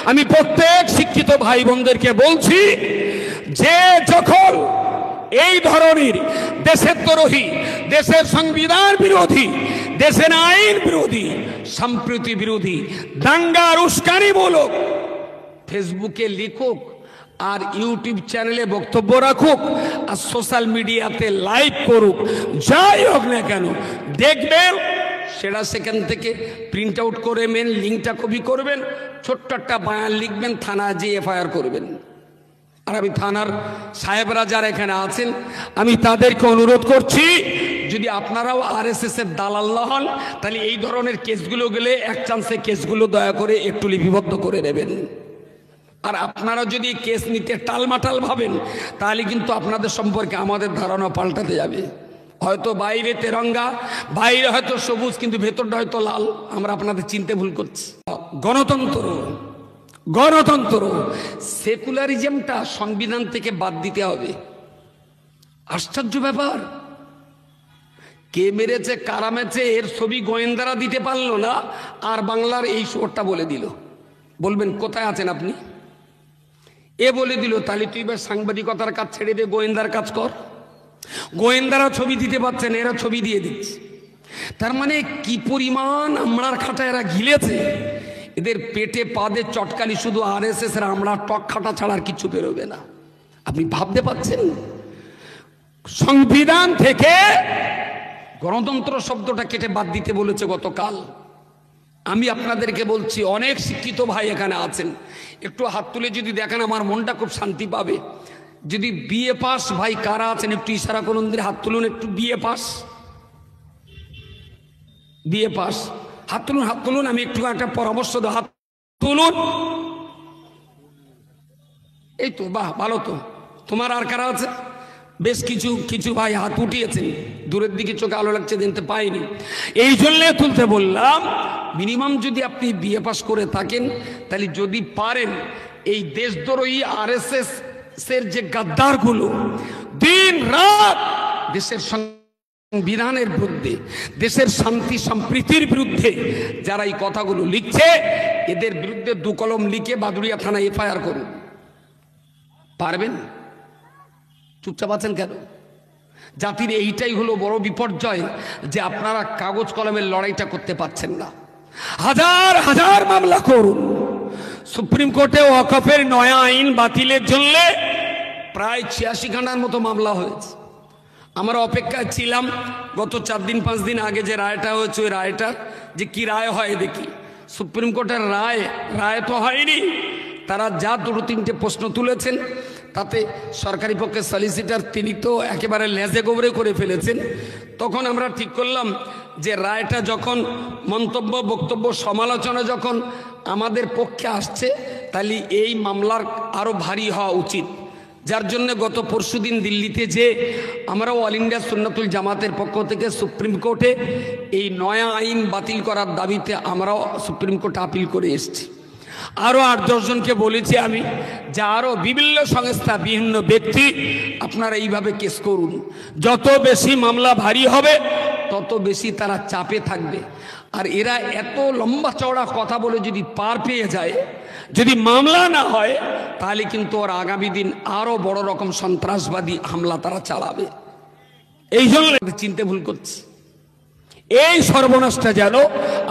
আমি প্রত্যেক শিক্ষিত ভাই বোনদেরকে বলছি যে যখন এই ধরনের দেশের দ্রোহী, দেশের সংবিধান বিরোধী, দেশের আইন বিরোধী, সম্প্রীতি বিরোধী, দাঙ্গার উস্কানিমূলক ফেসবুকে লিখুক আর ইউটিউব চ্যানেলে বক্তব্য রাখুক আর সোশ্যাল মিডিয়াতে লাইভ করুক, যাই হোক না কেন, দেখবেন সেটা সেখান থেকে প্রিন্ট আউট করে মেন লিঙ্কটা কপি করবেন, ছোট্ট একটা বায়ান লিখবেন, থানায় যেয়ে এফআইআর করবেন। আর আমি থানার সাহেবরা যারা এখানে আছেন, আমি তাদেরকে অনুরোধ করছি, যদি আপনারাও আরএসএস এর দালাল না হন, তাহলে এই ধরনের কেসগুলো গেলে এক চান্সে কেসগুলো দয়া করে একটু লিপিবদ্ধ করে নেবেন। আর আপনারা যদি কেস নিতে টালমাটাল ভাবেন, তাহলে কিন্তু আপনাদের সম্পর্কে আমাদের ধারণা পাল্টাতে যাবে। হয়তো বাইরে তেরঙ্গা, বাইরে হয়তো সবুজ, কিন্তু ভেতরটা হয়তো লাল। আমরা আপনাদের চিনতে ভুল করছি। গণতন্ত্র, গণতন্ত্র, সেকুলারিজমটা সংবিধান থেকে বাদ দিতে হবে। আশ্চর্য ব্যাপার, কে মেরেছে কারা মেরেছে এর ছবি গোয়েন্দারা দিতে পারলো না, আর বাংলার এই শোরটা বলে দিল। বলবেন কোথায় আছেন আপনি? এ বলে দিল, তাহলে তুই এবার সাংবাদিকতার কাজ ছেড়ে দে, গোয়েন্দার কাজ কর। গোয়েন্দারা ছবি দিতে পারছে না, এরা ছবি দিয়ে দিচ্ছে। তার মানে কি পরিমাণ আমড়ার খাটা এরা গিলেছে, এদের পেটে পাদে চটকালি শুধু আরএসএস এর আমড়া টক খাটা ছাড়া আর কিছু বেরোবে না। আপনি ভাবতে পারছেন? সংবিধান থেকে গণতন্ত্র শব্দটা কেটে বাদ দিতে বলেছে গতকাল। আমি আপনাদেরকে বলছি, অনেক শিক্ষিত ভাই এখানে আছেন, একটু হাত তুলে যদি দেখেন আমার মনটা খুব শান্তি পাবে। যদি বিএ পাস ভাই কারা আছেন একটু ইশারা করুন, হাত তুলুন একটু। বিএ পাস, বিএ পাস, হাত তুলুন, হাত তুলুন। আমি একটু একটা পরামর্শ দেব, হাত তুলুন। এই তো, বাহ, ভালো তো। তোমার আর কারা আছে? বেশ কিছু কিছু ভাই হাত উঠিয়েছেন, দূরের দিকে চোখে আলো লাগছে, জানতে পাইনি, এই জন্য তুলতে বললাম। মিনিমাম যদি আপনি বিএ পাস করে থাকেন, তাহলে যদি পারেন এই দেশদ্রোহী আরএসএস এর যে গাদ্দারগুলো দিন রাত দেশের সংবিধানের বিরুদ্ধে, দেশের শান্তি সম্প্রীতির বিরুদ্ধে যারা এই কথাগুলো লিখছে, এদের বিরুদ্ধে 2 কলম লিখে বাদুড়িয়া থানায় এফআইআর করুন। পারবেন? চুপচাপ আছেন কেন? জাতির এইটাই হলো বড় বিপর্যয়, যে আপনারা কাগজ কলমের লড়াইটা করতে পারছেন না। হাজার হাজার মামলা করুন। সুপ্রিম কোর্টে ওয়াকফের নয়া আইন বাতিলের জন্য প্রায় 86 খানার মতো মামলা হয়েছে। আমরা অপেক্ষায় ছিলাম গত 4 দিন 5 দিন আগে যে রায়টা হয়েছে, ওই রায়টার যে কি রায় হয় দেখি। সুপ্রিম কোর্টের রায় তো হয়নি। তারা যা 2-3টে প্রশ্ন তুলেছেন, তাতে সরকারি পক্ষের সলিসিটার তিনি তো একেবারে লেজে গোবরে করে ফেলেছেন। তখন আমরা ঠিক করলাম যে রায়টা যখন মন্তব্য, বক্তব্য, সমালোচনা যখন আমাদের পক্ষে আসছে, তাহলে এই মামলার আরও ভারী হওয়া উচিত। যার জন্য গত পরশুদিন দিল্লিতে যে আমরাও অল ইন্ডিয়া সুন্নাতুল জামাতের পক্ষ থেকে সুপ্রিম কোর্টে এই নয়া আইন বাতিল করার দাবিতে আমরাও সুপ্রিম কোর্টে আপিল করে এসেছি। আরও 8-10 জনকে বলেছি আমি, যে আরও বিভিন্ন সংস্থা, বিভিন্ন ব্যক্তি, আপনারা এইভাবে কেস করুন। যত বেশি মামলা ভারী হবে তত বেশি তারা চাপে থাকবে। আর এরা এত লম্বা চওড়া কথা বলে যদি পার পেয়ে যায়, যদি মামলা না হয়, তাহলে কিন্তু ওর আগামী দিন আরো বড় রকম সন্ত্রাসবাদী হামলা তারা চালাবে। এই জন্য চিনতে ভুল করছি। এই সর্বনাশটা যেন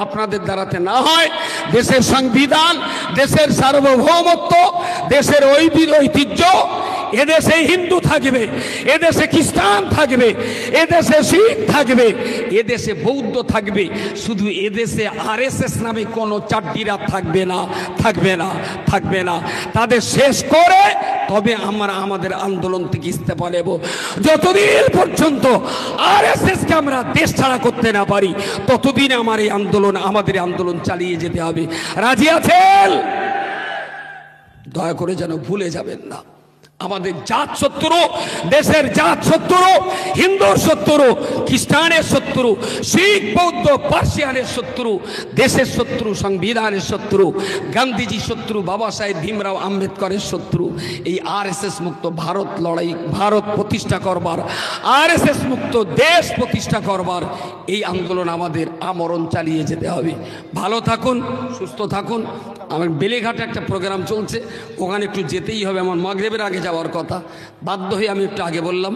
আপনাদের দ্বারাতে না হয়। দেশের সংবিধান, দেশের সার্বভৌমত্ব, দেশের ঐতিহ্য, এদেশে হিন্দু থাকবে, এদেশে খ্রিস্টান থাকবে, এদেশে শিখ থাকবে, এদেশে বৌদ্ধ থাকবে। শুধু এদেশে আরএসএস নামে কোনো চাড্ডিরা থাকবে না, থাকবে না, থাকবে না। তাদের শেষ করে তবে আমরা আমাদের আন্দোলন থেকে ইস্তফা নেব। যতদিন পর্যন্ত আরএসএসকে আমরা দেশ ছাড়া করতে না পারি, ততদিন আমাদের আন্দোলন চালিয়ে যেতে হবে। রাজি আছেন? দয়া করে যেন ভুলে যাবেন না। আমাদের জাত শত্রু, দেশের জাত শত্রু, হিন্দুর শত্রু, খ্রিস্টানের শত্রু, শিখ বৌদ্ধ পার্সিয়ানের শত্রু, দেশের শত্রু, সংবিধানের শত্রু, গান্ধীজি শত্রু, বাবা সাহেব ভীমরাও আম্বেদকরের শত্রু। এই আরএসএস মুক্ত ভারত লড়াই, ভারত প্রতিষ্ঠা করবার, আরএসএস মুক্ত দেশ প্রতিষ্ঠা করবার এই আন্দোলন আমাদের আমরণ চালিয়ে যেতে হবে। ভালো থাকুন, সুস্থ থাকুন। আমার বেলেঘাটে একটা প্রোগ্রাম চলছে, ওখানে একটু যেতেই হবে, আমার মাগরিবের আগে যাওয়ার কথা, বাধ্য হয়ে আমি একটু আগে বললাম।